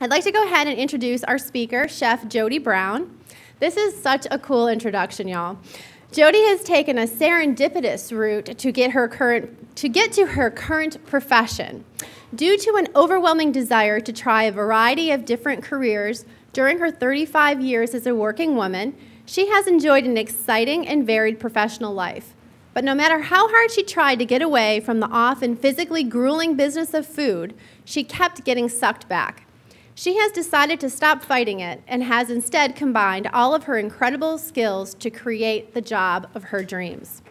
I'd like to go ahead and introduce our speaker, Chef Jodi Brown. This is such a cool introduction, y'all. Jodi has taken a serendipitous route to get to her current profession. Due to an overwhelming desire to try a variety of different careers during her 35 years as a working woman, she has enjoyed an exciting and varied professional life. But no matter how hard she tried to get away from the often physically grueling business of food, she kept getting sucked back. She has decided to stop fighting it and has instead combined all of her incredible skills to create the job of her dreams.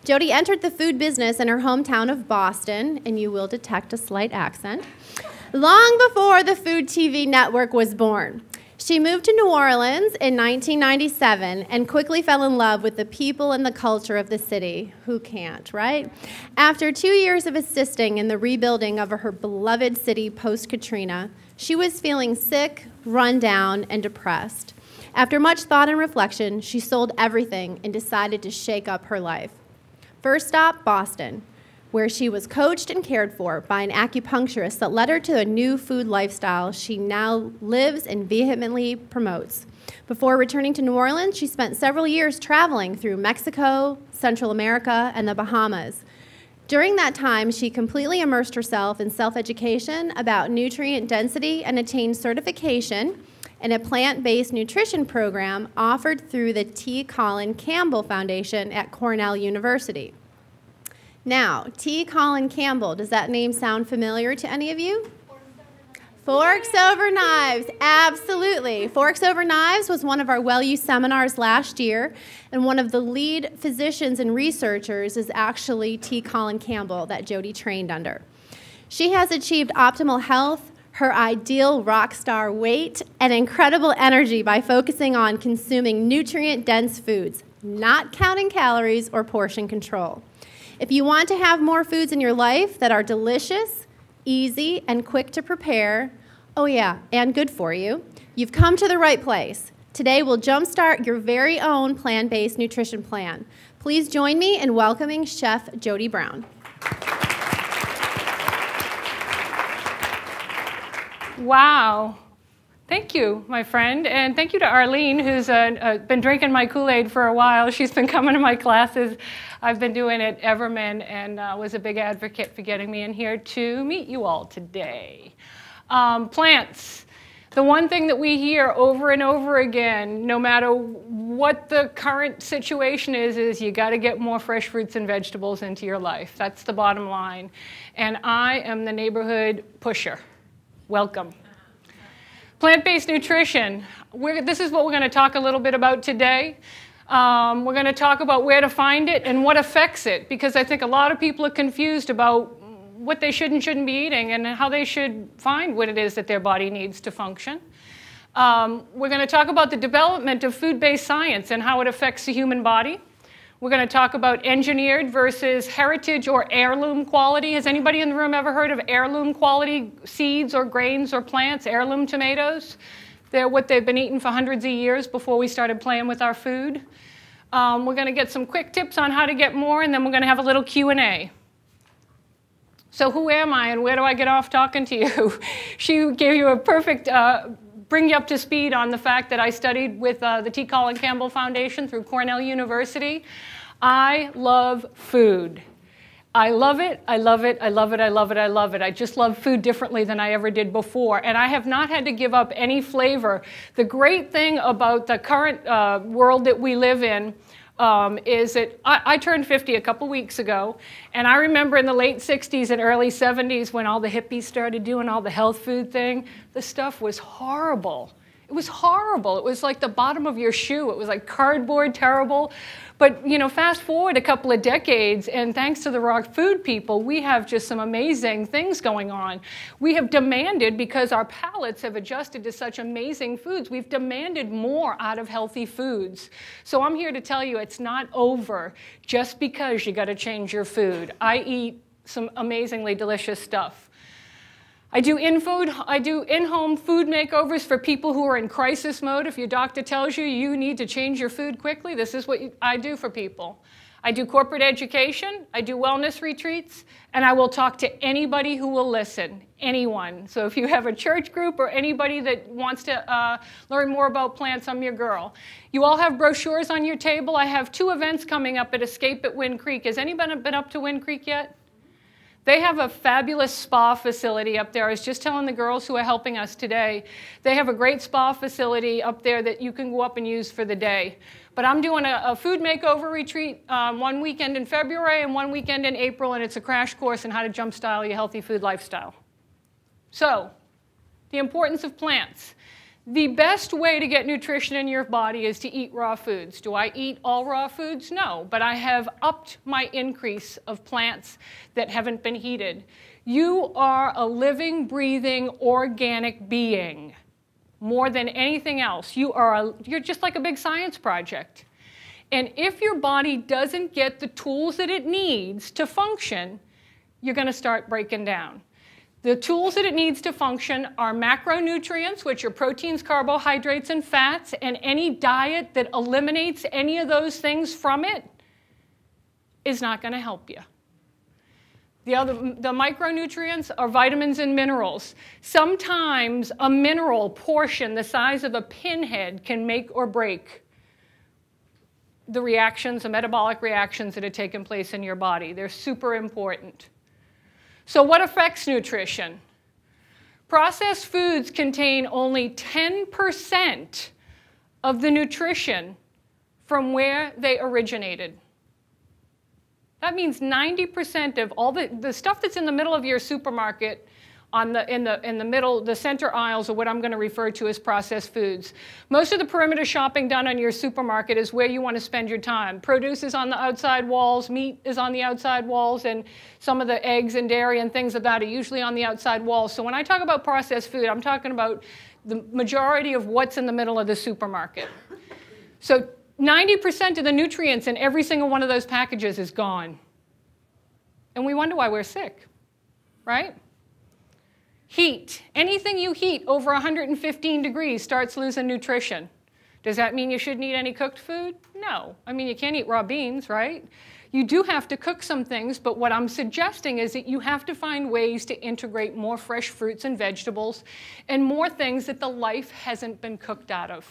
Jodi entered the food business in her hometown of Boston, and you will detect a slight accent, long before the Food TV network was born. She moved to New Orleans in 1997 and quickly fell in love with the people and the culture of the city. Who can't, right? After 2 years of assisting in the rebuilding of her beloved city post-Katrina, she was feeling sick, run down, and depressed. After much thought and reflection, she sold everything and decided to shake up her life. First stop, Boston, where she was coached and cared for by an acupuncturist that led her to a new food lifestyle she now lives and vehemently promotes. Before returning to New Orleans, she spent several years traveling through Mexico, Central America, and the Bahamas. During that time, she completely immersed herself in self-education about nutrient density and attained certification in a plant-based nutrition program offered through the T. Colin Campbell Foundation at Cornell University. Now, T. Colin Campbell, does that name sound familiar to any of you? Forks Over Knives, absolutely. Forks Over Knives was one of our well-used seminars last year, and one of the lead physicians and researchers is actually T. Colin Campbell that Jodi trained under. She has achieved optimal health, her ideal rock star weight, and incredible energy by focusing on consuming nutrient-dense foods, not counting calories or portion control. If you want to have more foods in your life that are delicious, easy, and quick to prepare, oh yeah, and good for you, you've come to the right place. Today we'll jumpstart your very own plant-based nutrition plan. Please join me in welcoming Chef Jodi Brown. Wow. Thank you, my friend, and thank you to Arlene, who's been drinking my Kool-Aid for a while. She's been coming to my classes. I've been doing it at Everman and was a big advocate for getting me in here to meet you all today. Plants. The one thing that we hear over and over again, no matter what the current situation is you got to get more fresh fruits and vegetables into your life. That's the bottom line. And I am the neighborhood pusher. Welcome. Plant-based nutrition. This is what we're going to talk a little bit about today. We're going to talk about where to find it and what affects it, because I think a lot of people are confused about what they should and shouldn't be eating and how they should find what it is that their body needs to function. We're going to talk about the development of food-based science and how it affects the human body. We're going to talk about engineered versus heritage or heirloom quality. Has anybody in the room ever heard of heirloom quality seeds or grains or plants, heirloom tomatoes? They're what they've been eating for hundreds of years before we started playing with our food. We're going to get some quick tips on how to get more, and then we're going to have a little Q&A. So who am I, and where do I get off talking to you? She gave you a perfect, bring you up to speed on the fact that I studied with the T. Colin Campbell Foundation through Cornell University. I love food. I love it, I love it, I love it, I love it, I love it. I just love food differently than I ever did before, and I have not had to give up any flavor. The great thing about the current world that we live in is that I turned 50 a couple weeks ago, and I remember in the late 60s and early 70s when all the hippies started doing all the health food thing, the stuff was horrible. It was horrible. It was like the bottom of your shoe. It was like cardboard, terrible. But, you know, fast forward a couple of decades, and thanks to the raw food people, we have just some amazing things going on. We have demanded, because our palates have adjusted to such amazing foods, we've demanded more out of healthy foods. So I'm here to tell you it's not over just because you got to change your food. I eat some amazingly delicious stuff. I do in-home food makeovers for people who are in crisis mode. If your doctor tells you you need to change your food quickly, this is what I do for people. I do corporate education, I do wellness retreats, and I will talk to anybody who will listen, anyone. So if you have a church group or anybody that wants to learn more about plants, I'm your girl. You all have brochures on your table. I have 2 events coming up at Escape at Wind Creek. Has anybody been up to Wind Creek yet? They have a fabulous spa facility up there. I was just telling the girls who are helping us today, they have a great spa facility up there that you can go up and use for the day. But I'm doing a food makeover retreat 1 weekend in February and 1 weekend in April, and it's a crash course in how to jumpstyle your healthy food lifestyle. So, the importance of plants. The best way to get nutrition in your body is to eat raw foods. Do I eat all raw foods? No, but I have upped my increase of plants that haven't been heated. You are a living, breathing, organic being. More than anything else, you're just like a big science project. And if your body doesn't get the tools that it needs to function, you're going to start breaking down. The tools that it needs to function are macronutrients, which are proteins, carbohydrates, and fats, and any diet that eliminates any of those things from it is not going to help you. The micronutrients are vitamins and minerals. Sometimes a mineral portion the size of a pinhead can make or break the reactions, the metabolic reactions that have taken place in your body. They're super important. So what affects nutrition? Processed foods contain only 10% of the nutrition from where they originated. That means 90% of all the stuff that's in the middle of your supermarket, in the middle, the center aisles are what I'm going to refer to as processed foods. Most of the perimeter shopping done on your supermarket is where you want to spend your time. Produce is on the outside walls, meat is on the outside walls, and some of the eggs and dairy and things of that are usually on the outside walls. So when I talk about processed food, I'm talking about the majority of what's in the middle of the supermarket. So 90% of the nutrients in every single one of those packages is gone. And we wonder why we're sick, right? Heat. Anything you heat over 115 degrees starts losing nutrition. Does that mean you shouldn't eat any cooked food? No. I mean, you can't eat raw beans, right? You do have to cook some things, but what I'm suggesting is that you have to find ways to integrate more fresh fruits and vegetables and more things that the life hasn't been cooked out of.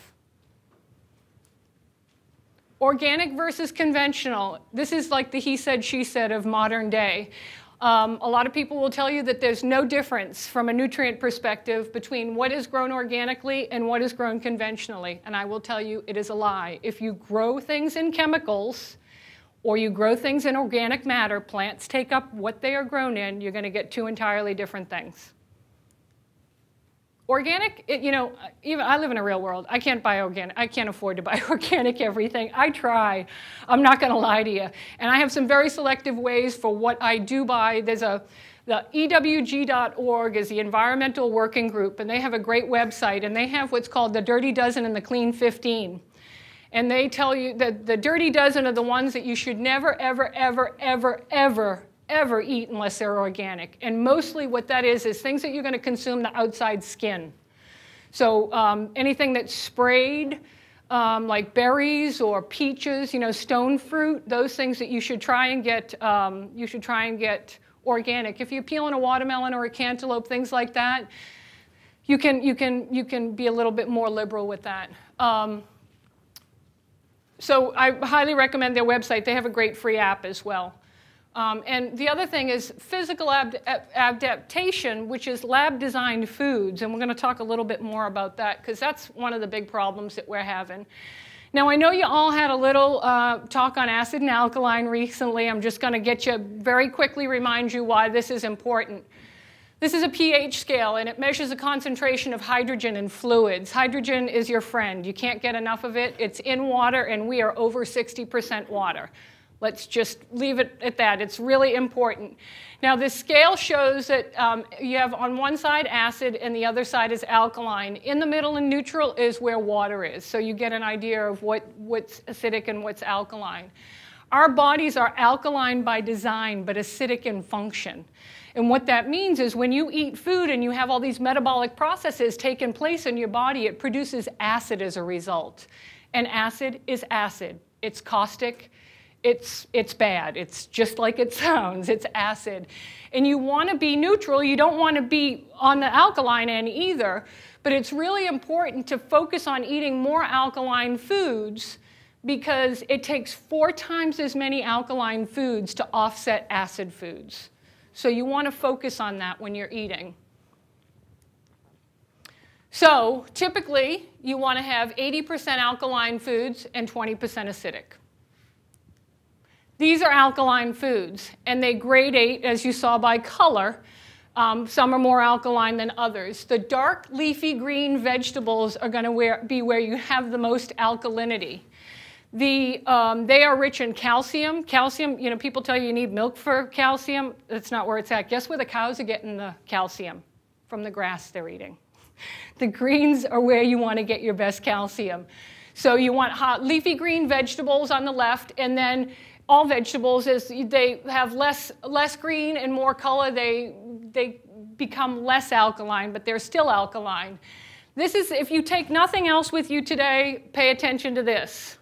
Organic versus conventional. This is like the he said, she said of modern day. A lot of people will tell you that there's no difference from a nutrient perspective between what is grown organically and what is grown conventionally. And I will tell you it is a lie. If you grow things in chemicals or you grow things in organic matter, plants take up what they are grown in, you're going to get 2 entirely different things. Organic, even I live in a real world. I can't buy organic. I can't afford to buy organic everything. I try. I'm not going to lie to you. And I have some very selective ways for what I do buy. There's the EWG.org is the Environmental Working Group, and they have a great website, and they have what's called the Dirty Dozen and the Clean 15. And they tell you that the Dirty Dozen are the ones that you should never, ever, ever, ever, ever eat unless they're organic. And mostly what that is things that you're going to consume the outside skin. So anything that's sprayed, like berries or peaches, stone fruit, those things that you should try and get. Organic. If you're peeling a watermelon or a cantaloupe, things like that, you can be a little bit more liberal with that. So I highly recommend their website. They have a great free app as well. And the other thing is physical adaptation, which is lab-designed foods. And we're going to talk a little bit more about that because that's one of the big problems that we're having. Now, I know you all had a little talk on acid and alkaline recently. I'm just going to very quickly remind you why this is important. This is a pH scale, and it measures the concentration of hydrogen in fluids. Hydrogen is your friend. You can't get enough of it. It's in water, and we are over 60% water. Let's just leave it at that. It's really important. Now, this scale shows that you have on one side acid and the other side is alkaline. In the middle and neutral is where water is. So you get an idea of what's acidic and what's alkaline. Our bodies are alkaline by design, but acidic in function. And what that means is when you eat food and you have all these metabolic processes taking place in your body, it produces acid as a result. And acid is acid. It's caustic. it's bad. It's just like it sounds. It's acid. And you want to be neutral. You don't want to be on the alkaline end either. But it's really important to focus on eating more alkaline foods because it takes 4 times as many alkaline foods to offset acid foods. So you want to focus on that when you're eating. So typically, you want to have 80% alkaline foods and 20% acidic. These are alkaline foods, and they gradate, as you saw, by color. Some are more alkaline than others. The dark leafy green vegetables are going to be where you have the most alkalinity. They are rich in calcium. Calcium, you know, people tell you need milk for calcium. That's not where it's at. Guess where the cows are getting the calcium? From the grass they're eating. The greens are where you want to get your best calcium. So you want hot leafy green vegetables on the left, and then all vegetables, as they have less green and more color, they become less alkaline, but they're still alkaline. This is, if you take nothing else with you today, pay attention to this.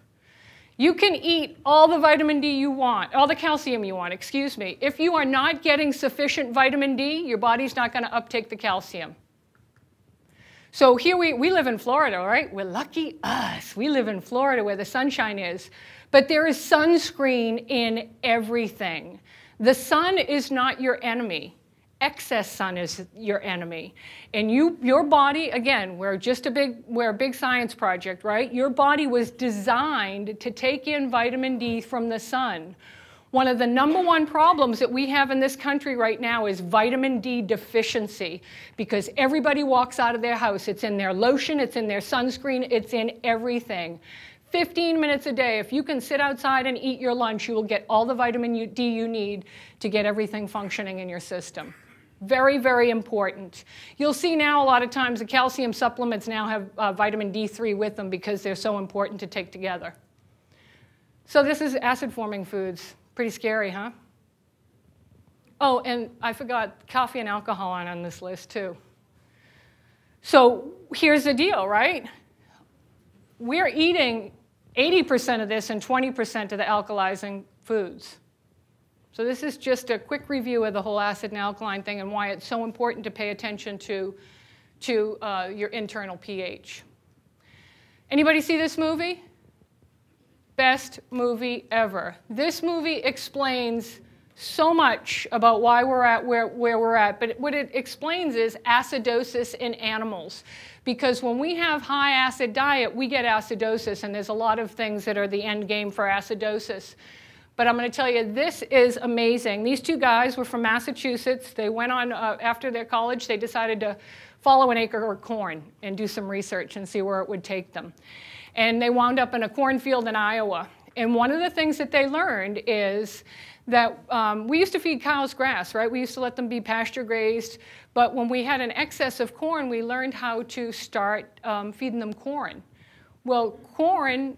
You can eat all the vitamin D you want, all the calcium you want, excuse me. If you are not getting sufficient vitamin D, your body's not going to uptake the calcium. So here we live in Florida, right? We're lucky us. We live in Florida where the sunshine is. But there is sunscreen in everything. The sun is not your enemy. Excess sun is your enemy. And your body, again, we're a big science project, right? Your body was designed to take in vitamin D from the sun. One of the #1 problems that we have in this country right now is vitamin D deficiency, because everybody walks out of their house. It's in their lotion, it's in their sunscreen, it's in everything. 15 minutes a day, if you can sit outside and eat your lunch, you will get all the vitamin D you need to get everything functioning in your system. Very, very important. You'll see now a lot of times the calcium supplements now have vitamin D3 with them because they're so important to take together. So this is acid-forming foods. Pretty scary, huh? Oh, and I forgot, coffee and alcohol are on this list too. So here's the deal, right? We're eating 80% of this and 20% of the alkalizing foods. So this is just a quick review of the whole acid and alkaline thing and why it's so important to pay attention to your internal pH. Anybody see this movie? Best movie ever. This movie explains so much about why we're at where we're at, but what it explains is acidosis in animals. Because when we have high acid diet, we get acidosis, and there's a lot of things that are the end game for acidosis. But I'm going to tell you, this is amazing. These 2 guys were from Massachusetts. They went on, after their college, they decided to follow an acre of corn and do some research and see where it would take them. And they wound up in a cornfield in Iowa. And one of the things that they learned is that we used to feed cows grass, right? We used to let them be pasture grazed. But when we had an excess of corn, we learned how to start feeding them corn. Well, corn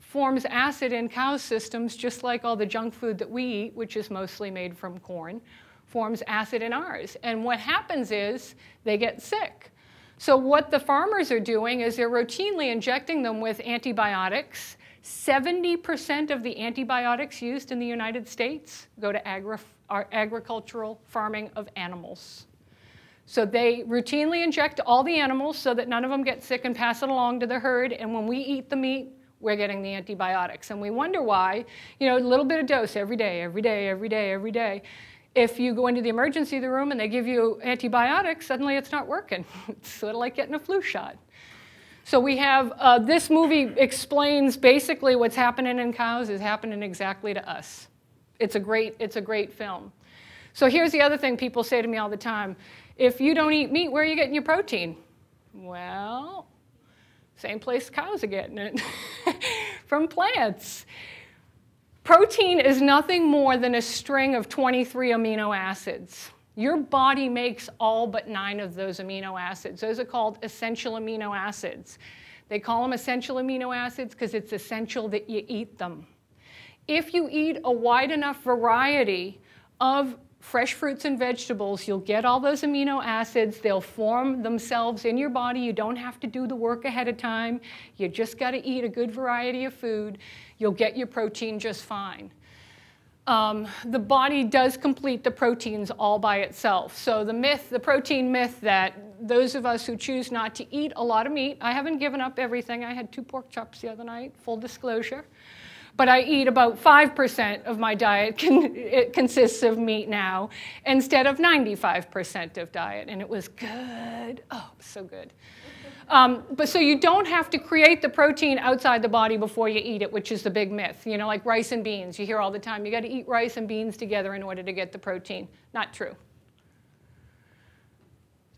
forms acid in cow systems just like all the junk food that we eat, which is mostly made from corn, forms acid in ours. And what happens is they get sick. So what the farmers are doing is they're routinely injecting them with antibiotics. 70% of the antibiotics used in the United States go to agricultural farming of animals. So they routinely inject all the animals so that none of them get sick and pass it along to the herd. And when we eat the meat, we're getting the antibiotics. And we wonder why, you know, a little bit of dose every day, every day, every day, every day. If you go into the emergency room and they give you antibiotics, suddenly it's not working. It's sort of like getting a flu shot. So we have, this movie explains basically what's happening in cows is happening exactly to us. It's a great film. So here's the other thing people say to me all the time. If you don't eat meat, where are you getting your protein? Well, same place cows are getting it, from plants. Protein is nothing more than a string of 23 amino acids. Your body makes all but 9 of those amino acids. Those are called essential amino acids. They call them essential amino acids because it's essential that you eat them. If you eat a wide enough variety of fresh fruits and vegetables, you'll get all those amino acids. They'll form themselves in your body. You don't have to do the work ahead of time. You just got to eat a good variety of food. You'll get your protein just fine. the body does complete the proteins all by itself. So the protein myth that those of us who choose not to eat a lot of meat, I haven't given up everything. I had 2 pork chops the other night, full disclosure. But I eat about 5% of my diet it consists of meat now, instead of 95% of diet. And it was good. Oh, so good. But so you don't have to create the protein outside the body before you eat it, which is the big myth. You know, like rice and beans. You hear all the time, you got to eat rice and beans together in order to get the protein. Not true.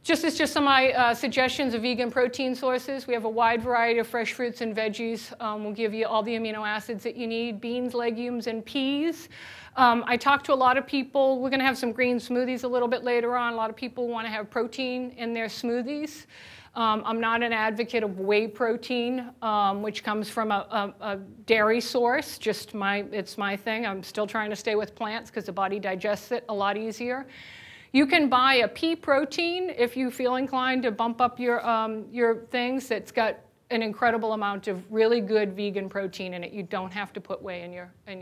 Just some of my suggestions of vegan protein sources. We have a wide variety of fresh fruits and veggies. We'll give you all the amino acids that you need: beans, legumes, and peas. I talk to a lot of people. We're going to have some green smoothies a little bit later on. A lot of people want to have protein in their smoothies. I'm not an advocate of whey protein, which comes from a dairy source. It's my thing. I'm still trying to stay with plants because the body digests it a lot easier. You can buy a pea protein if you feel inclined to bump up your things. That's got an incredible amount of really good vegan protein in it. You don't have to put whey in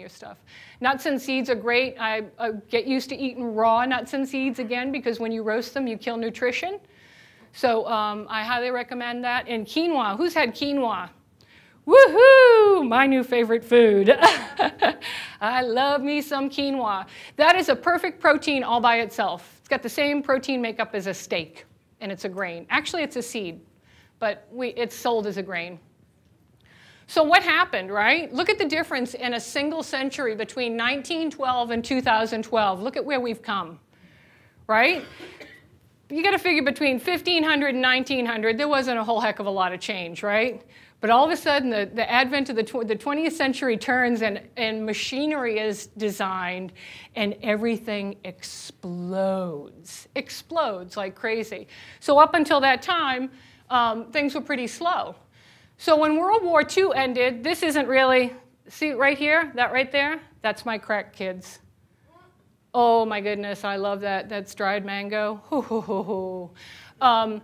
your stuff. Nuts and seeds are great. I get used to eating raw nuts and seeds again, because when you roast them, you kill nutrition. So I highly recommend that. And quinoa. Who's had quinoa? Woohoo! My new favorite food. I love me some quinoa. That is a perfect protein all by itself. It's got the same protein makeup as a steak, and it's a grain. Actually, it's a seed, but it's sold as a grain. So what happened, right? Look at the difference in a single century between 1912 and 2012. Look at where we've come, right? You got to figure between 1500 and 1900, there wasn't a whole heck of a lot of change, right? But all of a sudden, the advent of the 20th century turns, and machinery is designed, and everything explodes like crazy. So up until that time, things were pretty slow. So when World War II ended, this isn't really, see right here, that right there? That's my crack, kids. Oh my goodness, I love that. That's dried mango. Hoo, hoo, hoo, hoo.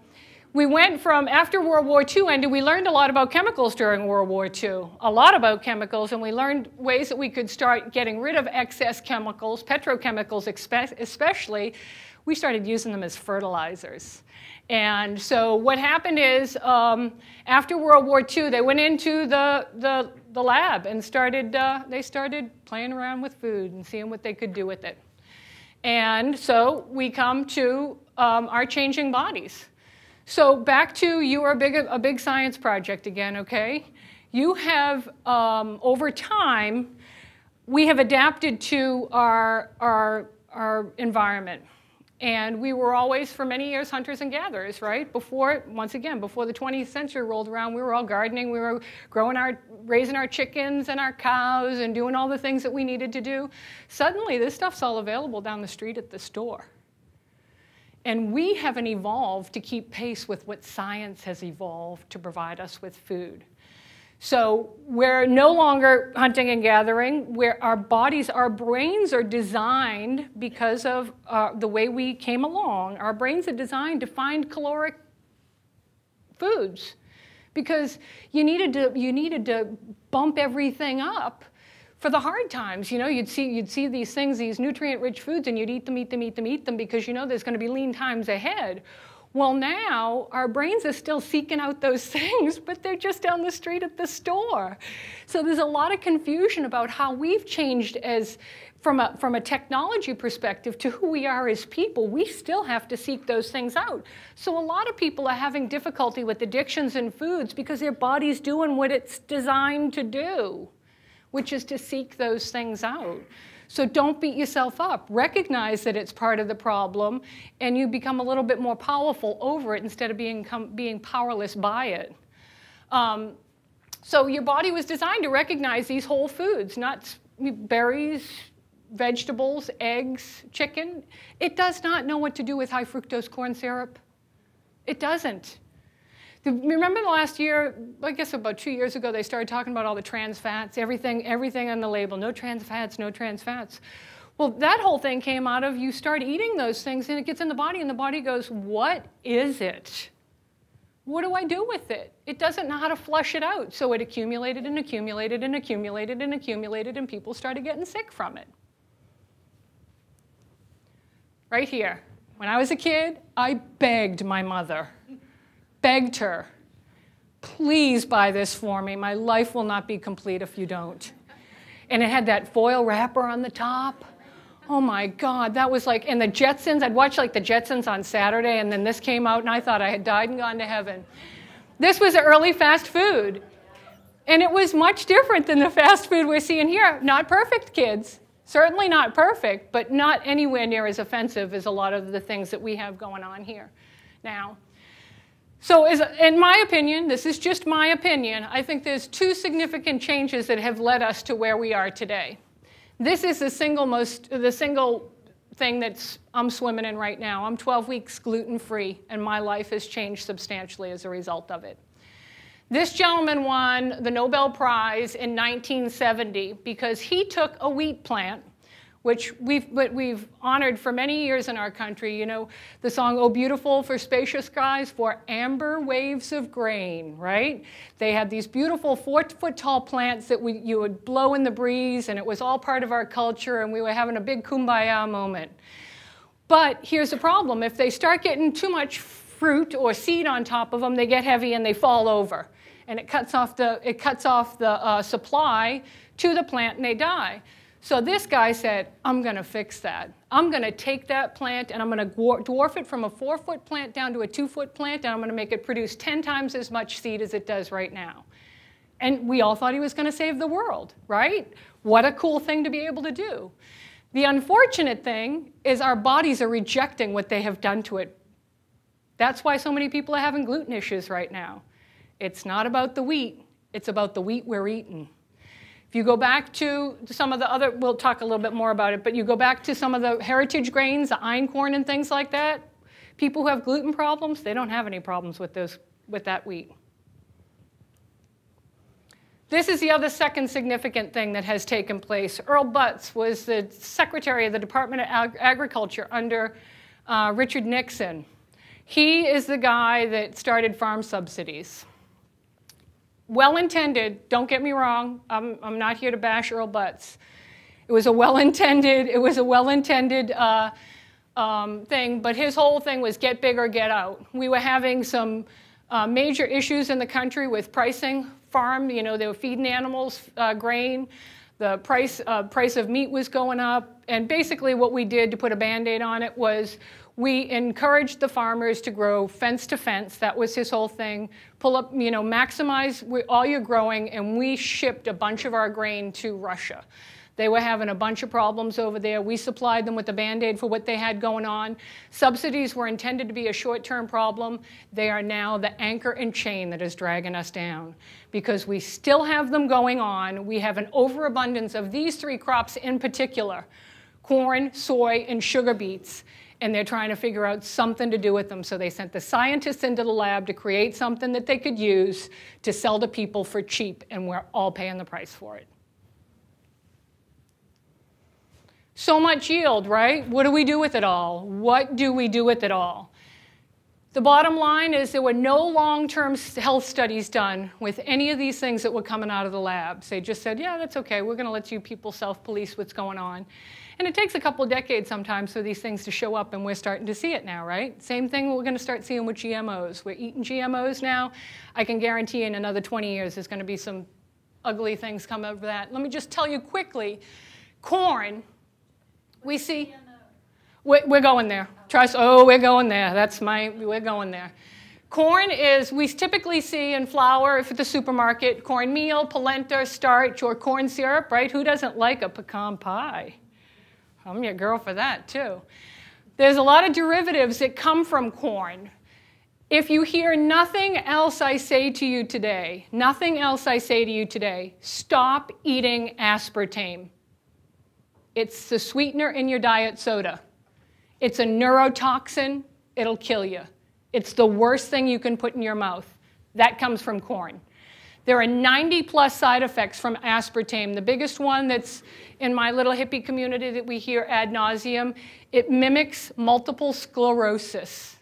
We went from, after World War II ended, we learned a lot about chemicals during World War II. A lot about chemicals, and we learned ways that we could start getting rid of excess chemicals, petrochemicals especially. We started using them as fertilizers. And so what happened is, after World War II, they went into the lab and they started playing around with food and seeing what they could do with it. And so we come to our changing bodies. So back to, you are a big science project again, okay? You have, over time, we have adapted to our environment. And we were always, for many years, hunters and gatherers, right? Once again, before the 20th century rolled around, we were all gardening, we were raising our chickens and our cows and doing all the things that we needed to do. Suddenly, this stuff's all available down the street at the store. And we haven't evolved to keep pace with what science has evolved to provide us with food. So we're no longer hunting and gathering, where our bodies, our brains are designed, because of the way we came along, our brains are designed to find caloric foods, because you needed to bump everything up for the hard times. You know, you'd see these things, these nutrient-rich foods, and you'd eat them because you know there's going to be lean times ahead. Well, now our brains are still seeking out those things, but they're just down the street at the store. So there's a lot of confusion about how we've changed from a technology perspective to who we are as people. We still have to seek those things out. So a lot of people are having difficulty with addictions in foods because their body's doing what it's designed to do, which is to seek those things out. So don't beat yourself up. Recognize that it's part of the problem, and you become a little bit more powerful over it instead of being powerless by it. So your body was designed to recognize these whole foods, nuts, berries, vegetables, eggs, chicken. It does not know what to do with high fructose corn syrup. It doesn't. Remember the last year, I guess about 2 years ago, they started talking about all the trans fats, everything on the label, no trans fats, no trans fats. Well, that whole thing came out of you start eating those things, and it gets in the body, and the body goes, what is it? What do I do with it? It doesn't know how to flush it out. So it accumulated and accumulated and accumulated and accumulated, and people started getting sick from it. right here. When I was a kid, I begged my mother, begged her, please buy this for me. My life will not be complete if you don't. And it had that foil wrapper on the top. Oh my God, that was like, and the Jetsons, I'd watch like the Jetsons on Saturday, and then this came out, and I thought I had died and gone to heaven. This was early fast food. And it was much different than the fast food we're seeing here. Not perfect, kids. Certainly not perfect, but not anywhere near as offensive as a lot of the things that we have going on here now. So in my opinion, this is just my opinion, I think there's two significant changes that have led us to where we are today. This is the single thing that I'm swimming in right now. I'm 12 weeks gluten-free, and my life has changed substantially as a result of it. This gentleman won the Nobel Prize in 1970 because he took a wheat plant, which we've honored for many years in our country. You know, the song, "Oh Beautiful for Spacious Skies, for Amber Waves of Grain," right? They had these beautiful 4-foot-tall plants that you would blow in the breeze, and it was all part of our culture, and we were having a big kumbaya moment. But here's the problem. If they start getting too much fruit or seed on top of them, they get heavy and they fall over. And it cuts off the supply to the plant, and they die. So this guy said, I'm going to fix that. I'm going to take that plant, and I'm going to dwarf it from a 4-foot plant down to a 2-foot plant, and I'm going to make it produce 10 times as much seed as it does right now. And we all thought he was going to save the world, right? What a cool thing to be able to do. The unfortunate thing is our bodies are rejecting what they have done to it. That's why so many people are having gluten issues right now. It's not about the wheat. It's about the wheat we're eating. If you go back to some of the other, we'll talk a little bit more about it, but you go back to some of the heritage grains, the einkorn and things like that, people who have gluten problems, they don't have any problems with that wheat. This is the other second significant thing that has taken place. Earl Butz was the Secretary of the Department of Agriculture under Richard Nixon. He is the guy that started farm subsidies. Well-intended, don't get me wrong, I'm not here to bash Earl Butz. It was a well-intended thing, but his whole thing was get big or get out. We were having some major issues in the country with pricing farm. You know, they were feeding animals grain. The price of meat was going up. And basically what we did to put a Band-Aid on it was we encouraged the farmers to grow fence to fence. That was his whole thing. Pull up, you know, maximize all your growing, and we shipped a bunch of our grain to Russia. They were having a bunch of problems over there. We supplied them with a Band-Aid for what they had going on. Subsidies were intended to be a short-term problem. They are now the anchor and chain that is dragging us down because we still have them going on. We have an overabundance of these 3 crops in particular, corn, soy, and sugar beets. And they're trying to figure out something to do with them. So they sent the scientists into the lab to create something that they could use to sell to people for cheap, and we're all paying the price for it. So much yield, right? What do we do with it all? What do we do with it all? The bottom line is there were no long-term health studies done with any of these things that were coming out of the labs. They just said, yeah, that's okay. We're going to let you people self-police what's going on. And it takes a couple of decades sometimes for these things to show up, and we're starting to see it now, right? Same thing we're going to start seeing with GMOs. We're eating GMOs now. I can guarantee in another 20 years there's going to be some ugly things come out of that. Let me just tell you quickly, corn, we see, we're going there. Trust, oh, we're going there. We're going there. Corn is, we typically see in flour at the supermarket, cornmeal, polenta, starch, or corn syrup, right? Who doesn't like a pecan pie? I'm your girl for that, too. There's a lot of derivatives that come from corn. If you hear nothing else I say to you today, stop eating aspartame. It's the sweetener in your diet soda. It's a neurotoxin. It'll kill you. It's the worst thing you can put in your mouth. That comes from corn. There are 90+ side effects from aspartame. The biggest one that's in my little hippie community that we hear ad nauseum, it mimics multiple sclerosis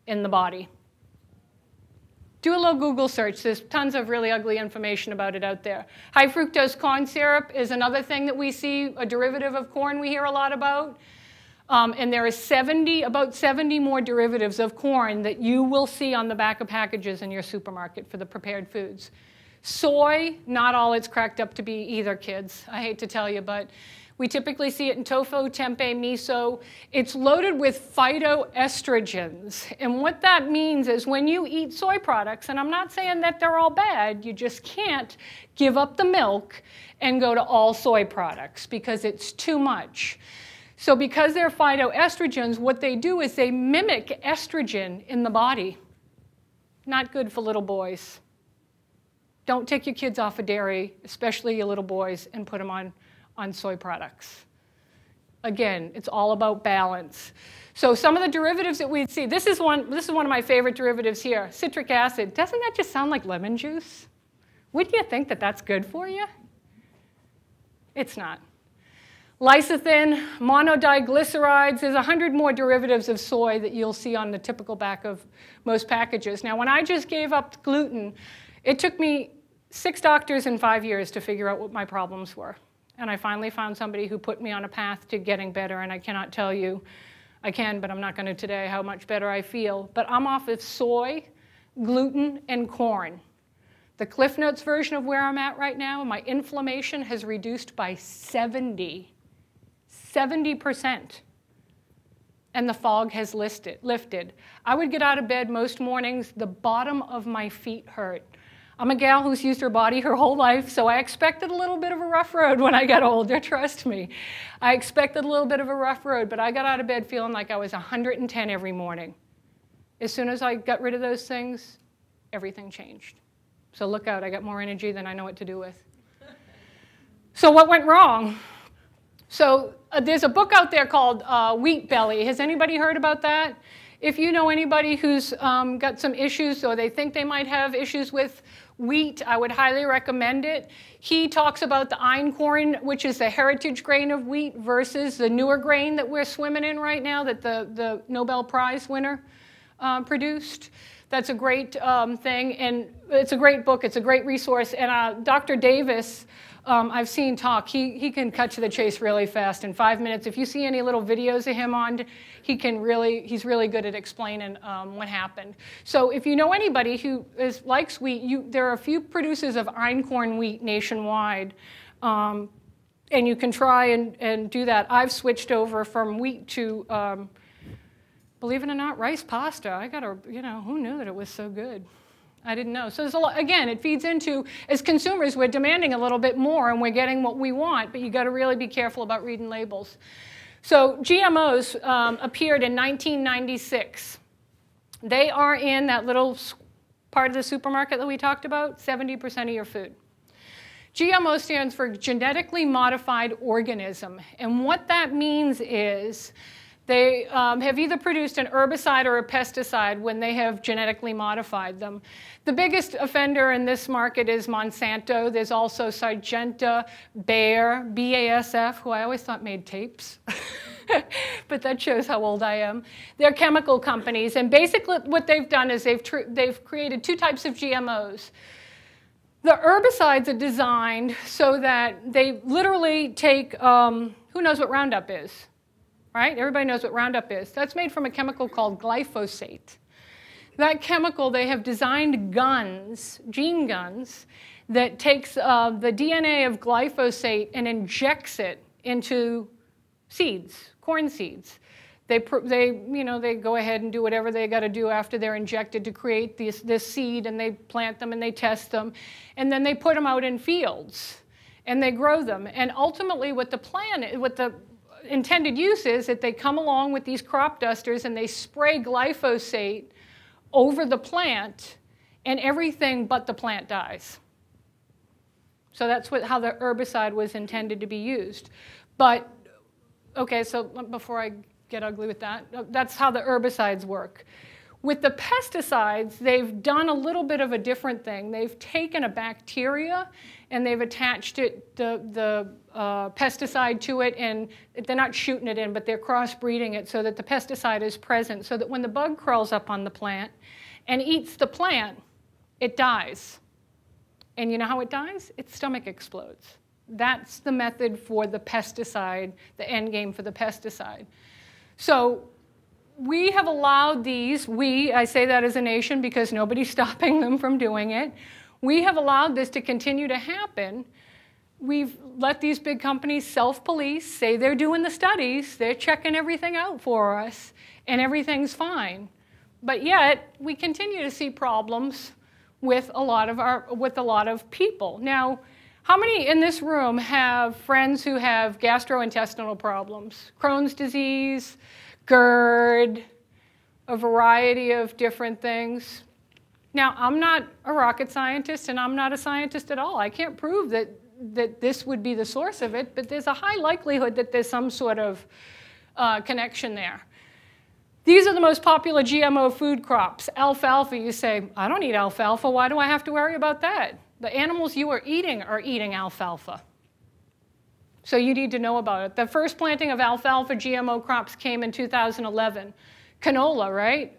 in the body. Do a little Google search. There's tons of really ugly information about it out there. High fructose corn syrup is another thing that we see, a derivative of corn we hear a lot about. And there are about 70 more derivatives of corn that you will see on the back of packages in your supermarket for the prepared foods. Soy, not all it's cracked up to be either, kids. I hate to tell you, but we typically see it in tofu, tempeh, miso. It's loaded with phytoestrogens. And what that means is when you eat soy products, and I'm not saying that they're all bad, you just can't give up the milk and go to all soy products because it's too much. So because they're phytoestrogens, what they do is they mimic estrogen in the body. Not good for little boys. Don't take your kids off of dairy, especially your little boys, and put them on soy products. Again, it's all about balance. So some of the derivatives that we'd see, this is one of my favorite derivatives here, citric acid. Doesn't that just sound like lemon juice? Wouldn't you think that that's good for you? It's not. Lecithin, monodiglycerides, there's 100 more derivatives of soy that you'll see on the typical back of most packages. Now, when I just gave up gluten, it took me 6 doctors in 5 years to figure out what my problems were. And I finally found somebody who put me on a path to getting better, and I cannot tell you, I can, but I'm not going to today, how much better I feel. But I'm off of soy, gluten, and corn. The Cliff Notes version of where I'm at right now, my inflammation has reduced by 70%. And the fog has lifted. I would get out of bed most mornings, the bottom of my feet hurt. I'm a gal who's used her body her whole life, so I expected a little bit of a rough road when I got older, trust me. I expected a little bit of a rough road, but I got out of bed feeling like I was 110 every morning. As soon as I got rid of those things, everything changed. So look out, I got more energy than I know what to do with. So what went wrong? So there's a book out there called Wheat Belly. Has anybody heard about that? If you know anybody who's got some issues or they think they might have issues with wheat, I would highly recommend it. He talks about the einkorn, which is the heritage grain of wheat, versus the newer grain that we're swimming in right now that the Nobel Prize winner produced. That's a great thing, and it's a great book. It's a great resource. And Dr. Davis, I've seen talk. He can cut to the chase really fast in 5 minutes. If you see any little videos of him on, he's really good at explaining what happened. So if you know anybody who likes wheat, there are a few producers of einkorn wheat nationwide, and you can try and do that. I've switched over from wheat to, believe it or not, rice pasta. Who knew that it was so good? I didn't know. So there's a lot, again, it feeds into, as consumers, we're demanding a little bit more and we're getting what we want, but you got to really be careful about reading labels. So GMOs appeared in 1996. They are in that little part of the supermarket that we talked about, 70% of your food. GMO stands for genetically modified organism, and what that means is they have either produced an herbicide or a pesticide when they have genetically modified them. The biggest offender in this market is Monsanto. There's also Syngenta, Bayer, BASF, who I always thought made tapes. But that shows how old I am. They're chemical companies, and basically what they've done is they've created 2 types of GMOs. The herbicides are designed so that they literally take, who knows what Roundup is? Right? Everybody knows what Roundup is. That's made from a chemical called glyphosate. That chemical, they have designed guns, gene guns, that takes the DNA of glyphosate and injects it into seeds, corn seeds. They go ahead and do whatever they got to do after they're injected to create this seed, and they plant them and they test them, and then they put them out in fields and they grow them. And ultimately, what the intended use is that they come along with these crop dusters and they spray glyphosate over the plant, and everything but the plant dies. So that's how the herbicide was intended to be used. But, okay, so before I get ugly with that, that's how the herbicides work. With the pesticides, they've done a little bit of a different thing. They've taken a bacteria and they've attached the pesticide to it, and they're not shooting it in, but they're crossbreeding it so that the pesticide is present, so that when the bug crawls up on the plant and eats the plant, it dies. And you know how it dies? Its stomach explodes. That's the method for the pesticide, the end game for the pesticide. So we have allowed these, I say that as a nation because nobody's stopping them from doing it. We have allowed this to continue to happen. We've let these big companies self-police, say they're doing the studies, they're checking everything out for us, and everything's fine. But yet, we continue to see problems with a lot of people. Now, how many in this room have friends who have gastrointestinal problems? Crohn's disease, GERD, a variety of different things. Now, I'm not a rocket scientist, and I'm not a scientist at all. I can't prove that this would be the source of it, but there's a high likelihood that there's some sort of connection there. These are the most popular GMO food crops. Alfalfa, you say, I don't eat alfalfa. Why do I have to worry about that? The animals you are eating alfalfa. So you need to know about it. The first planting of alfalfa GMO crops came in 2011. Canola, right?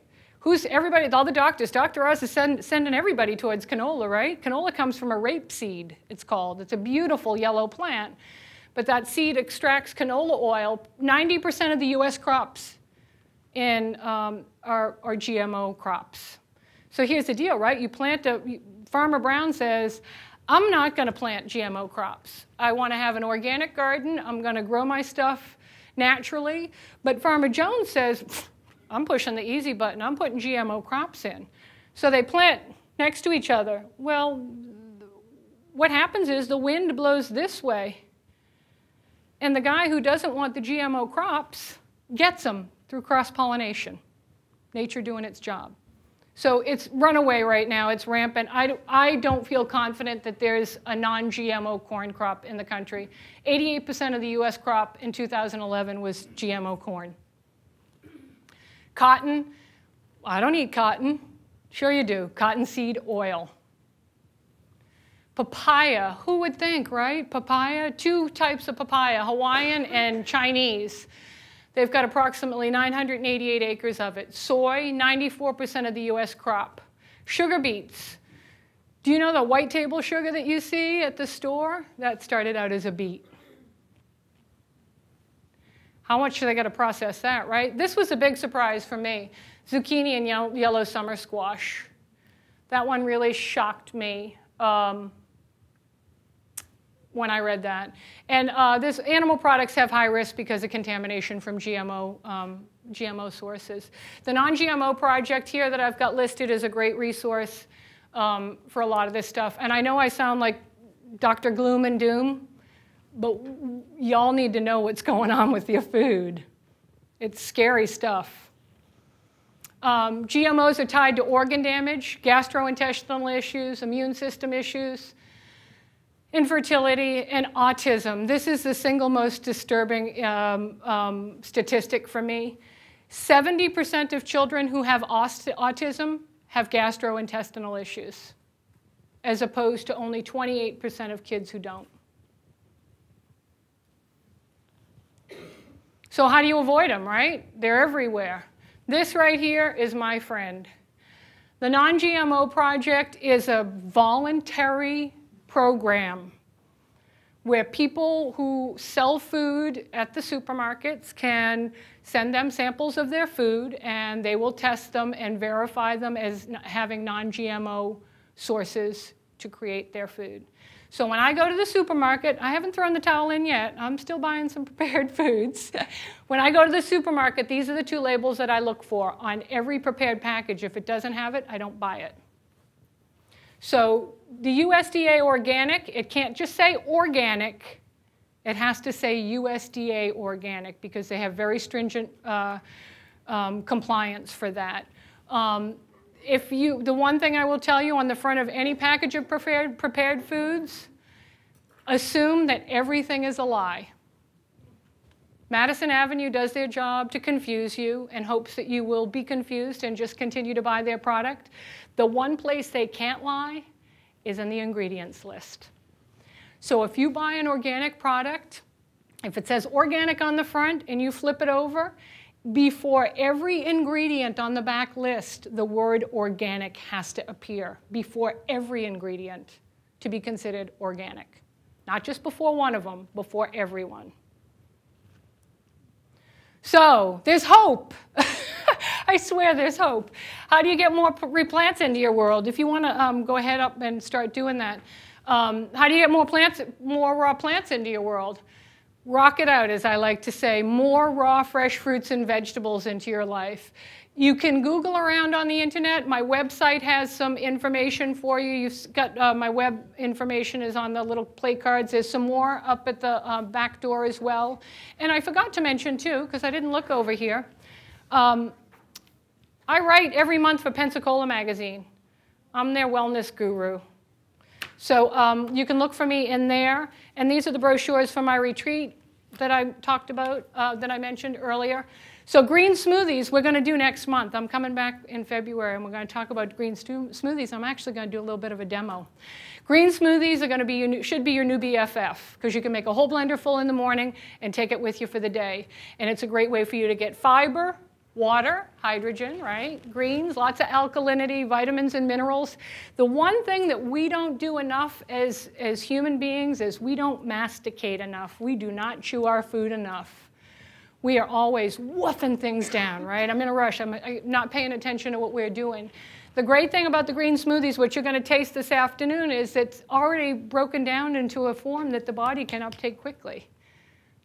Everybody, all the doctors, Dr. Oz is sending everybody towards canola, right? Canola comes from a rapeseed, it's called. It's a beautiful yellow plant. But that seed extracts canola oil. 90% of the US crops are GMO crops. So here's the deal, right? Farmer Brown says, I'm not going to plant GMO crops. I want to have an organic garden. I'm going to grow my stuff naturally. But Farmer Jones says, I'm pushing the easy button. I'm putting GMO crops in. So they plant next to each other. Well, what happens is the wind blows this way. And the guy who doesn't want the GMO crops gets them through cross-pollination. Nature doing its job. So it's runaway right now. It's rampant. I don't feel confident that there's a non-GMO corn crop in the country. 88% of the US crop in 2011 was GMO corn. Cotton, I don't eat cotton. Sure you do. Cottonseed oil. Papaya, who would think, right? Papaya, 2 types of papaya, Hawaiian and Chinese. They've got approximately 988 acres of it. Soy, 94% of the US crop. Sugar beets. Do you know the white table sugar that you see at the store? That started out as a beet. How much should they got to process that, right? This was a big surprise for me. Zucchini and yellow summer squash. That one really shocked me when I read that. And this animal products have high risk because of contamination from GMO sources. The non-GMO project here that I've got listed is a great resource for a lot of this stuff. And I know I sound like Dr. Gloom and Doom, but y'all need to know what's going on with your food. It's scary stuff. GMOs are tied to organ damage, gastrointestinal issues, immune system issues, infertility, and autism. This is the single most disturbing statistic for me. 70% of children who have autism have gastrointestinal issues, as opposed to only 28% of kids who don't. So how do you avoid them, right? They're everywhere. This right here is my friend. The Non-GMO Project is a voluntary program where people who sell food at the supermarkets can send them samples of their food, and they will test them and verify them as having non-GMO sources to create their food. So when I go to the supermarket, I haven't thrown the towel in yet. I'm still buying some prepared foods. When I go to the supermarket, these are the 2 labels that I look for on every prepared package. If it doesn't have it, I don't buy it. So the USDA organic, it can't just say organic. It has to say USDA organic because they have very stringent compliance for that. The one thing I will tell you on the front of any package of prepared foods, assume that everything is a lie. Madison Avenue does their job to confuse you and hopes that you will be confused and just continue to buy their product. The one place they can't lie is in the ingredients list. So if you buy an organic product, if it says organic on the front and you flip it over, before every ingredient on the back list, the word organic has to appear before every ingredient to be considered organic. Not just before one of them, before everyone. So there's hope. I swear there's hope. How do you get more plants into your world? If you want to go ahead up and start doing that. How do you get more raw plants into your world? Rock it out, as I like to say. More raw, fresh fruits and vegetables into your life. You can Google around on the internet. My website has some information for you. You've got my web information is on the little play cards. There's some more up at the back door as well. And I forgot to mention too, because I didn't look over here. I write every month for Pensacola magazine. I'm their wellness guru. So you can look for me in there. And these are the brochures for my retreat that I talked about, that I mentioned earlier. So green smoothies, we're going to do next month. I'm coming back in February, and we're going to talk about green smoothies. I'm actually going to do a little bit of a demo. Green smoothies are going to be should be your new BFF, because you can make a whole blender full in the morning and take it with you for the day. And it's a great way for you to get fiber, water, hydrogen, right? Greens, lots of alkalinity, vitamins and minerals. The one thing that we don't do enough as human beings is we don't masticate enough. We do not chew our food enough. We are always woofing things down, right? I'm in a rush. I'm not paying attention to what we're doing. The great thing about the green smoothies, which you're going to taste this afternoon, is it's already broken down into a form that the body can uptake quickly.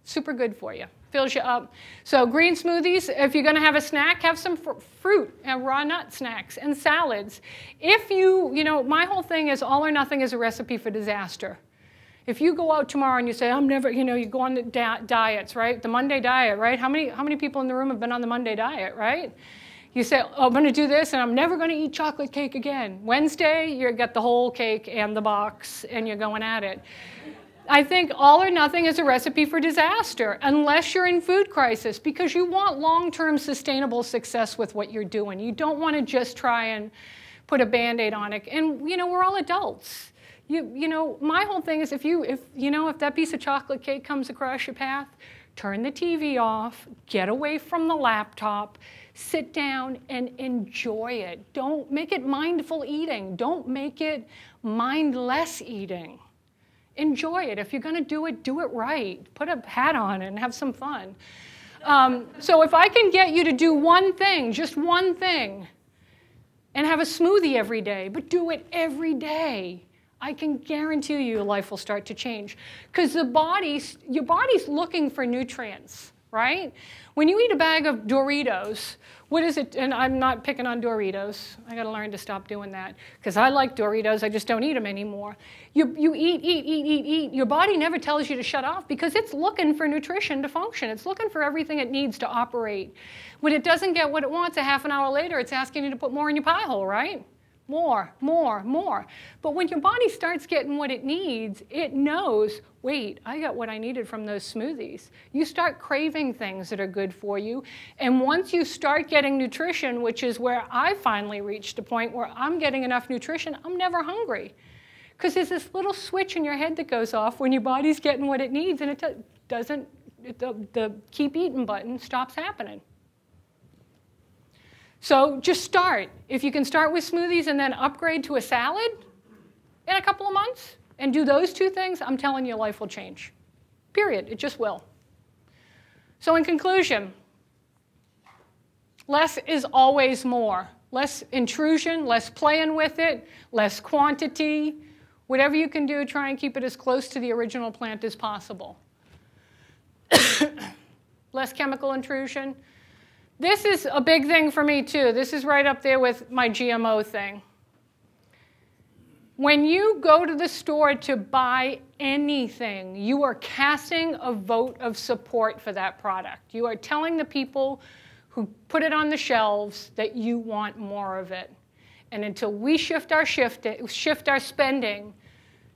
Super good for you. Fills you up. So green smoothies, if you're going to have a snack, have some fruit and raw nut snacks and salads. If you know, my whole thing is all or nothing is a recipe for disaster. If you go out tomorrow and you say, I'm never, you know, you go on the diets, right? The Monday diet, right? How many people in the room have been on the Monday diet, right? You say, oh, I'm going to do this, and I'm never going to eat chocolate cake again. Wednesday, you get the whole cake and the box, and you're going at it. I think all or nothing is a recipe for disaster, unless you're in food crisis, because you want long-term sustainable success with what you're doing. You don't want to just try and put a Band-Aid on it. And, you know, we're all adults. You know, my whole thing is if that piece of chocolate cake comes across your path, turn the TV off, get away from the laptop, sit down and enjoy it. Don't make it mindful eating. Don't make it mindless eating. Enjoy it. If you're going to do it right. Put a hat on and have some fun. So if I can get you to do one thing, just one thing, and have a smoothie every day, but do it every day, I can guarantee you your life will start to change. Because your body's looking for nutrients, right? When you eat a bag of Doritos, what is it? And I'm not picking on Doritos. I got to learn to stop doing that. Because I like Doritos, I just don't eat them anymore. You eat. Your body never tells you to shut off because it's looking for nutrition to function. It's looking for everything it needs to operate. When it doesn't get what it wants, a half an hour later, it's asking you to put more in your pie hole, right? More. But when your body starts getting what it needs, it knows, wait, I got what I needed from those smoothies. You start craving things that are good for you. And once you start getting nutrition, which is where I finally reached a point where I'm getting enough nutrition, I'm never hungry. Because there's this little switch in your head that goes off when your body's getting what it needs, and the keep eating button stops happening. So just start. If you can start with smoothies and then upgrade to a salad in a couple of months and do those two things, I'm telling you life will change. Period. It just will. So in conclusion, less is always more. Less intrusion, less playing with it, less quantity. Whatever you can do, try and keep it as close to the original plant as possible. Less chemical intrusion. This is a big thing for me, too. This is right up there with my GMO thing. When you go to the store to buy anything, you are casting a vote of support for that product. You are telling the people who put it on the shelves that you want more of it. And until we shift our spending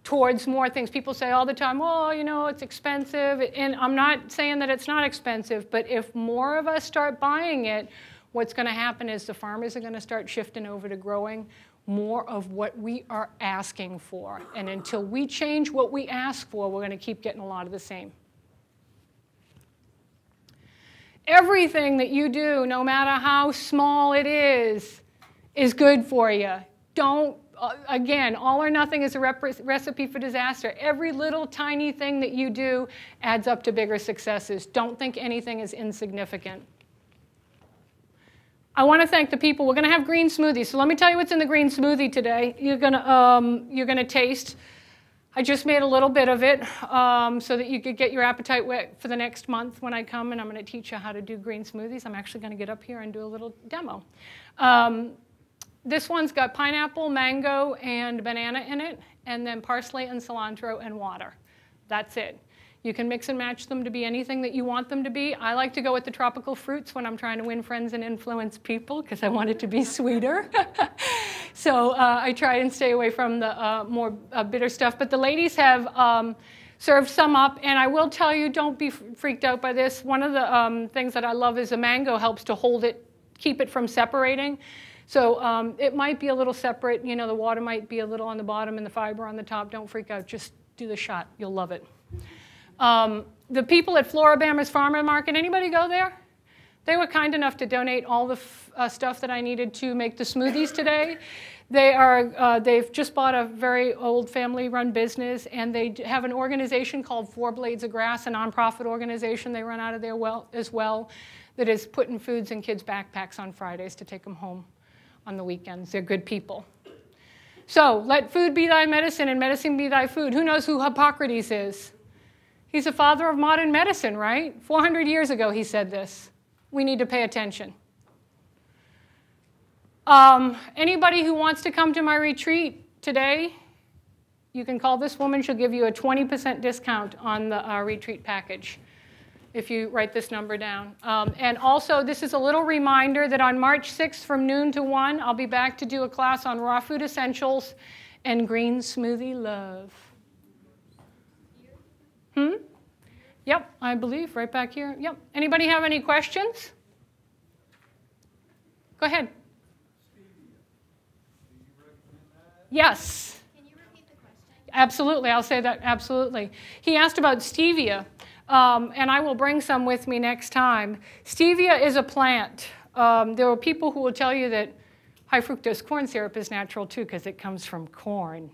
towards more things. People say all the time, oh, you know, it's expensive. And I'm not saying that it's not expensive, but if more of us start buying it, what's going to happen is the farmers are going to start shifting over to growing more of what we are asking for. And until we change what we ask for, we're going to keep getting a lot of the same. Everything that you do, no matter how small it is good for you. don't, again, all or nothing is a recipe for disaster. Every little tiny thing that you do adds up to bigger successes. Don't think anything is insignificant. I want to thank the people. We're going to have green smoothies. So let me tell you what's in the green smoothie today. You're going to taste. I just made a little bit of it so that you could get your appetite whet for the next month when I come, and I'm going to teach you how to do green smoothies. I'm actually going to get up here and do a little demo. This one's got pineapple, mango, and banana in it, and then parsley and cilantro and water. That's it. You can mix and match them to be anything that you want them to be. I like to go with the tropical fruits when I'm trying to win friends and influence people because I want it to be sweeter. So I try and stay away from the more bitter stuff. But the ladies have served some up, and I will tell you, don't be freaked out by this. One of the things that I love is the mango helps to hold it, keep it from separating. So it might be a little separate. You know, the water might be a little on the bottom and the fiber on the top. Don't freak out. Just do the shot. You'll love it. The people at Floribama's Farmer Market, anybody go there? They were kind enough to donate all the stuff that I needed to make the smoothies today. They've just bought a very old family-run business, and they have an organization called Four Blades of Grass, a nonprofit organization they run out of there as well, that is putting foods in kids' backpacks on Fridays to take them home on the weekends. They're good people. So let food be thy medicine and medicine be thy food. Who knows who Hippocrates is? He's the father of modern medicine, right? 400 years ago he said this. We need to pay attention. Anybody who wants to come to my retreat today, you can call this woman. She'll give you a 20% discount on the retreat package if you write this number down. And also, this is a little reminder that on March 6th from noon to 1, I'll be back to do a class on raw food essentials and green smoothie love. Yep, I believe, right back here. Yep. Anybody have any questions? Go ahead. Yes. Can you repeat the question? Absolutely, I'll say that, absolutely. He asked about stevia, and I will bring some with me next time. Stevia is a plant. There are people who will tell you that high fructose corn syrup is natural too because it comes from corn.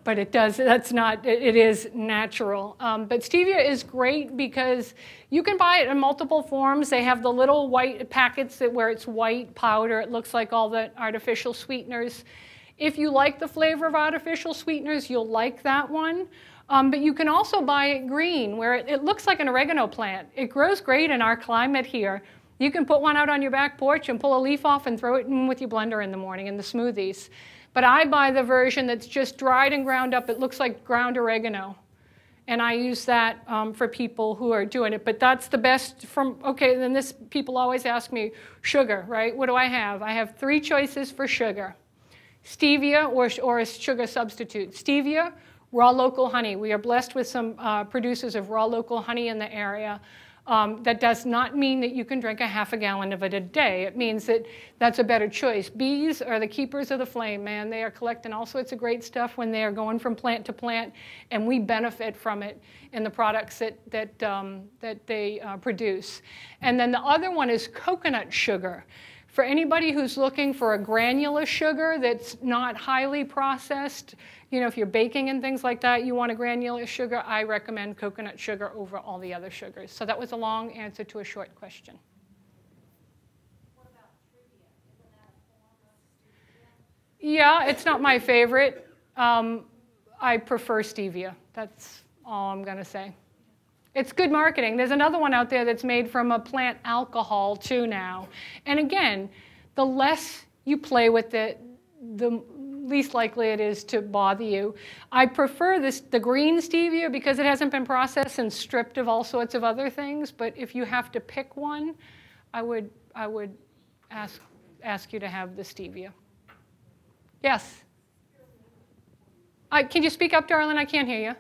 But it does, that's not, it is natural. But stevia is great because you can buy it in multiple forms. They have the little white packets where it's white powder. It looks like all the artificial sweeteners. If you like the flavor of artificial sweeteners, you'll like that one. But you can also buy it green, where it looks like an oregano plant. It grows great in our climate here. You can put one out on your back porch and pull a leaf off and throw it in with your blender in the morning in the smoothies. But I buy the version that's just dried and ground up. It looks like ground oregano. And I use that for people who are doing it. But that's the best from, okay, then this, people always ask me, sugar, right? What do I have? I have 3 choices for sugar. Stevia or a sugar substitute. Stevia, raw local honey. We are blessed with some producers of raw local honey in the area. That does not mean that you can drink a half a gallon of it a day. It means that that's a better choice. Bees are the keepers of the flame, man. They are collecting all sorts of great stuff when they are going from plant to plant, and we benefit from it in the products that they produce. And then the other one is coconut sugar. For anybody who's looking for a granular sugar that's not highly processed, you know, if you're baking and things like that, you want a granular sugar, I recommend coconut sugar over all the other sugars. So that was a long answer to a short question. What about trivia? Isn't that a form of stevia? Yeah, it's not my favorite. I prefer stevia. That's all I'm going to say. It's good marketing. There's another one out there that's made from a plant alcohol too now. And again, the less you play with it, the least likely it is to bother you. I prefer the green stevia because it hasn't been processed and stripped of all sorts of other things. But if you have to pick one, I would ask you to have the stevia. Yes? Can you speak up, darling? I can't hear you.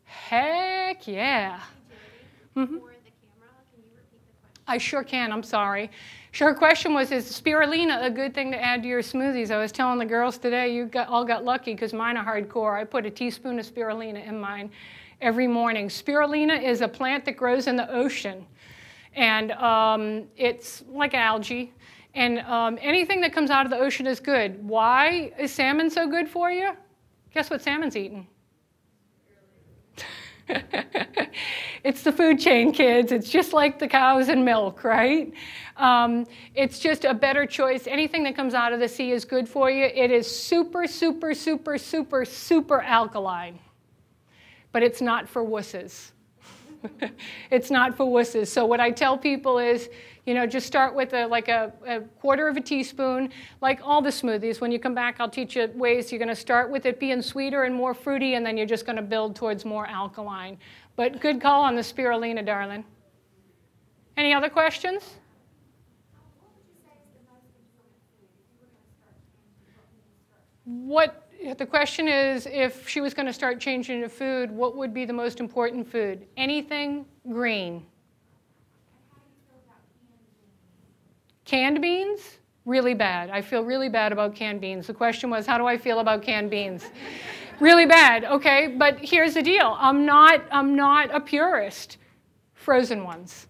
Heck yeah. For the camera, can you repeat the question? I sure can, I'm sorry. Her question was, is spirulina a good thing to add to your smoothies? I was telling the girls today, you all got lucky because mine are hardcore. I put a teaspoon of spirulina in mine every morning. Spirulina is a plant that grows in the ocean. And it's like algae. And anything that comes out of the ocean is good. Why is salmon so good for you? Guess what salmon's eating? It's the food chain, kids. It's just like the cows and milk, right? It's just a better choice. Anything that comes out of the sea is good for you. It is super, super, super, super, super alkaline. But it's not for wusses. It's not for wusses. So what I tell people is, you know, just start with a quarter of a teaspoon, like all the smoothies. When you come back, I'll teach you ways. You're going to start with it being sweeter and more fruity, and then you're just going to build towards more alkaline. But good call on the spirulina, darling. Any other questions? The question is, if she was going to start changing the food, what would be the most important food? Anything green. Canned beans? Really bad. I feel really bad about canned beans. The question was, how do I feel about canned beans? Really bad, okay? But here's the deal. I'm not a purist. Frozen ones.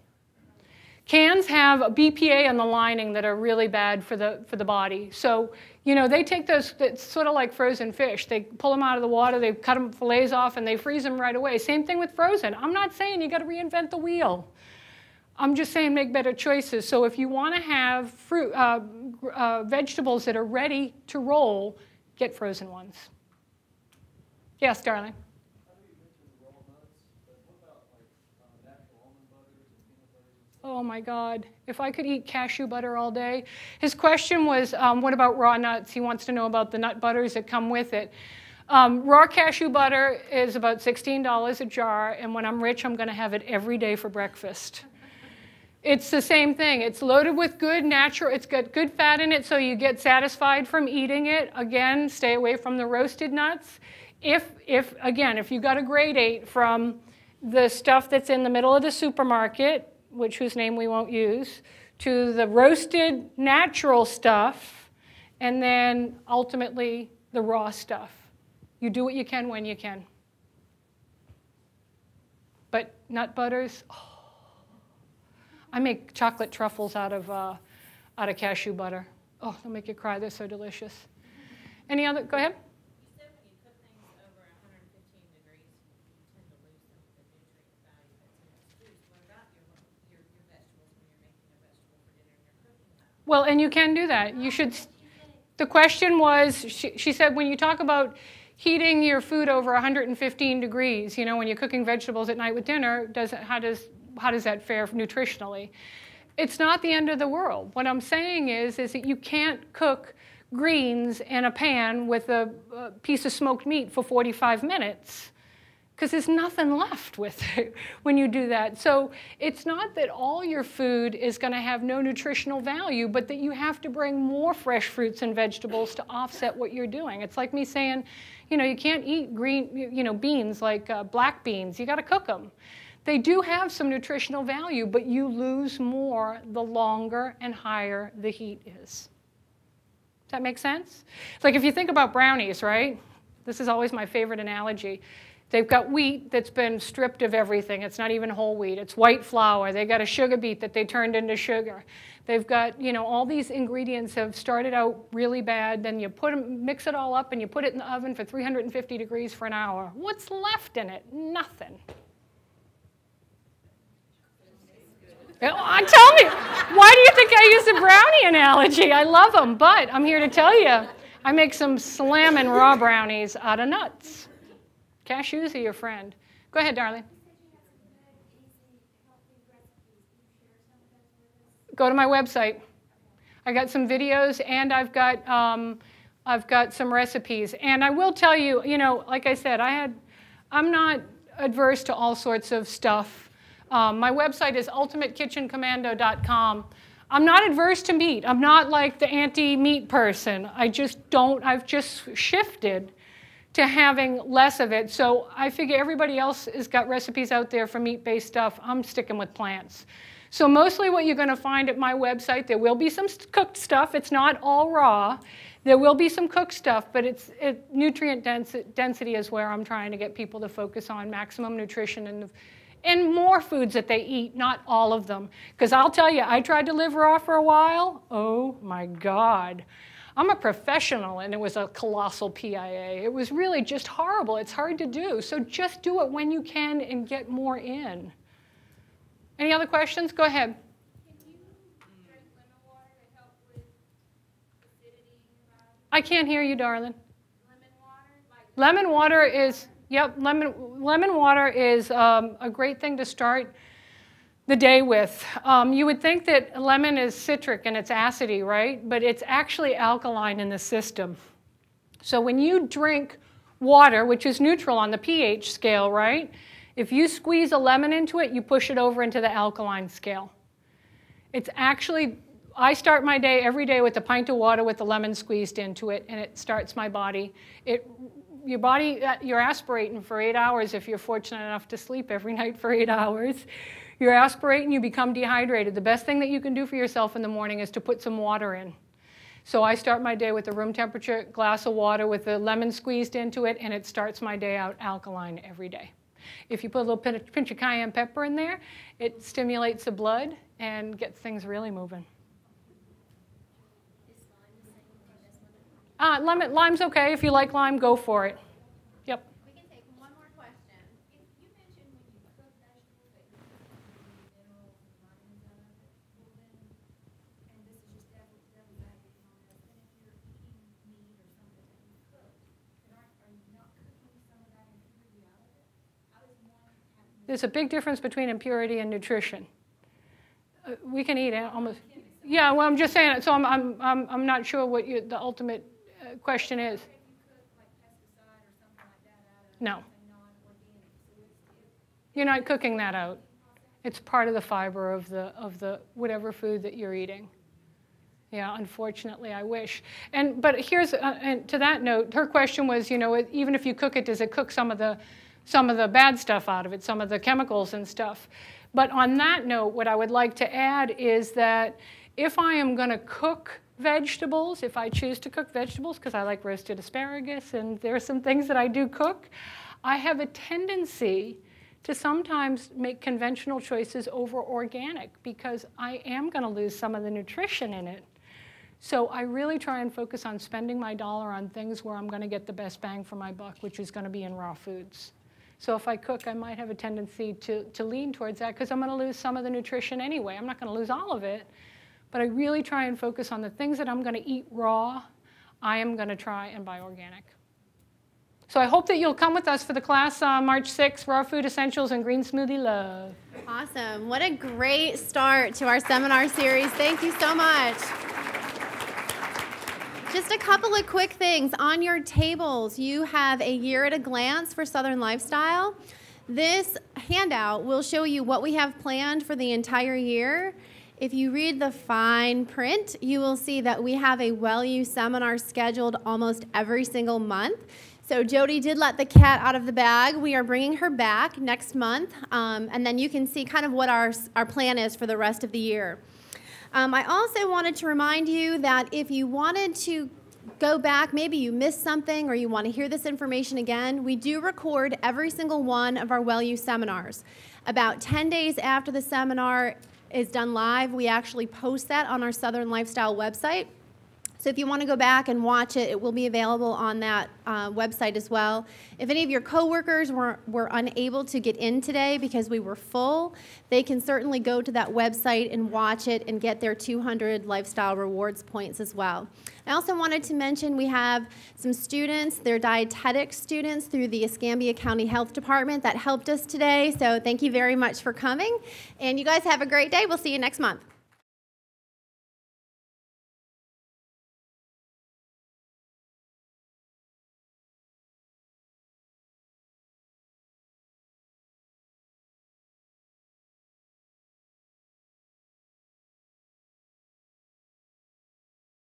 Cans have a BPA on the lining that are really bad for the body. So, you know, they take those, it's sort of like frozen fish. They pull them out of the water, they cut them fillets off, and they freeze them right away. Same thing with frozen. I'm not saying you got to reinvent the wheel. I'm just saying make better choices. So if you want to have fruit, vegetables that are ready to roll, get frozen ones. Yes, darling. Oh my God, if I could eat cashew butter all day. His question was, what about raw nuts? He wants to know about the nut butters that come with it. Raw cashew butter is about $16 a jar, and when I'm rich, I'm going to have it every day for breakfast. It's the same thing. It's loaded with good natural, it's got good fat in it, so you get satisfied from eating it. Again, stay away from the roasted nuts. Again, if you got a grade 8 from the stuff that's in the middle of the supermarket, whose name we won't use, to the roasted natural stuff, and then ultimately the raw stuff. You do what you can when you can. But nut butters, oh. I make chocolate truffles out of cashew butter. Oh, they'll make you cry. They're so delicious. Any other? Go ahead. You said when you cook things over 115 degrees, you tend to lose some of the nutrient value that's in those foods. What about your vegetables when you're making a vegetable for dinner and you're cooking that? Well, and you can do that. You should. The question was, she said, when you talk about heating your food over 115 degrees, you know, when you're cooking vegetables at night with dinner, how does that fare nutritionally? It's not the end of the world. What I'm saying is that you can't cook greens in a pan with a piece of smoked meat for 45 minutes because there's nothing left with it when you do that. So it's not that all your food is going to have no nutritional value, but that you have to bring more fresh fruits and vegetables to offset what you're doing. It's like me saying, you know, you can't eat green, you know, beans like black beans. You got to cook them. They do have some nutritional value, but you lose more the longer and higher the heat is. Does that make sense? It's like if you think about brownies, right? This is always my favorite analogy. They've got wheat that's been stripped of everything. It's not even whole wheat. It's white flour. They got a sugar beet that they turned into sugar. They've got, you know, all these ingredients have started out really bad. Then you mix it all up and you put it in the oven for 350 degrees for an hour. What's left in it? Nothing. Tell me, why do you think I use the brownie analogy? I love them, but I'm here to tell you, I make some slamming raw brownies out of nuts. Cashews are your friend. Go ahead, darling. Go to my website. I got some videos and I've got some recipes. And I will tell you, you know, like I said, I'm not adverse to all sorts of stuff. My website is ultimatekitchencommando.com. I'm not adverse to meat. I'm not like the anti-meat person. I've just shifted to having less of it. So I figure everybody else has got recipes out there for meat-based stuff. I'm sticking with plants. So mostly what you're going to find at my website, there will be some cooked stuff. It's not all raw. There will be some cooked stuff, but nutrient density is where I'm trying to get people to focus on maximum nutrition and more foods that they eat, not all of them. Because I'll tell you, I tried to live raw for a while. Oh my God. I'm a professional, and it was a colossal PIA. It was really just horrible. It's hard to do. So just do it when you can and get more in. Any other questions? Go ahead. Can you drink lemon water to help with acidity in your body? I can't hear you, darling. Lemon water? Like Lemon water is, yep, lemon water is a great thing to start the day with. You would think that lemon is citric and it's acidy, right? But it's actually alkaline in the system. So when you drink water, which is neutral on the pH scale, right? If you squeeze a lemon into it, you push it over into the alkaline scale. It's actually, I start my day every day with a pint of water with the lemon squeezed into it, and it starts my body. Your body, you're aspirating for 8 hours if you're fortunate enough to sleep every night for 8 hours. You're aspirating, you become dehydrated. The best thing that you can do for yourself in the morning is to put some water in. So I start my day with a room temperature glass of water with the lemon squeezed into it, and it starts my day out alkaline every day. If you put a little pinch of cayenne pepper in there, it stimulates the blood and gets things really moving. is lime the same thing as lemon? Lime's okay. If you like lime, go for it. Yep. We can take one more question. You mentioned when you cook vegetables that you put the minerals and vitamins out of it. Well then, and this is just devil's advocate on this, and if you're eating meat or something that you cook, then are you not cooking some of that impurity out of it? I was wondering. There's a big difference between impurity and nutrition. We can eat almost. Yeah, well, I'm just saying. So I'm not sure what the ultimate question is. If you cook like pesticide or something like that out of No. something non-organic, so it's You're not cooking that out. It's part of the fiber of the whatever food that you're eating. Yeah, unfortunately, I wish. But here's and to that note, her question was, even if you cook it, does it cook some of the bad stuff out of it, some of the chemicals and stuff? But on that note, what I would like to add is that if I am going to cook vegetables, if I choose to cook vegetables, because I like roasted asparagus and there are some things that I do cook, I have a tendency to sometimes make conventional choices over organic because I am going to lose some of the nutrition in it. So I really try and focus on spending my dollar on things where I'm going to get the best bang for my buck, which is going to be in raw foods. So if I cook, I might have a tendency to lean towards that because I'm going to lose some of the nutrition anyway. I'm not going to lose all of it, but I really try and focus on the things that I'm going to eat raw. I am going to try and buy organic. So I hope that you'll come with us for the class March 6th, Raw Food Essentials and Green Smoothie Love. Awesome. What a great start to our seminar series. Thank you so much. Just a couple of quick things. On your tables, you have a year at a glance for Southern Lifestyle. This handout will show you what we have planned for the entire year. If you read the fine print, you will see that we have a Well-You seminar scheduled almost every single month. So Jodi did let the cat out of the bag. We are bringing her back next month, and then you can see kind of what our plan is for the rest of the year. I also wanted to remind you that if you wanted to go back, maybe you missed something or you want to hear this information again, we do record every single one of our Well-You seminars. About 10 days after the seminar is done live, we actually post that on our Southern Lifestyle website. So if you want to go back and watch it, it will be available on that website as well. If any of your coworkers were unable to get in today because we were full, they can certainly go to that website and watch it and get their 200 Lifestyle Rewards points as well. I also wanted to mention we have some students, they're dietetics students through the Escambia County Health Department that helped us today. So thank you very much for coming. And you guys have a great day. We'll see you next month.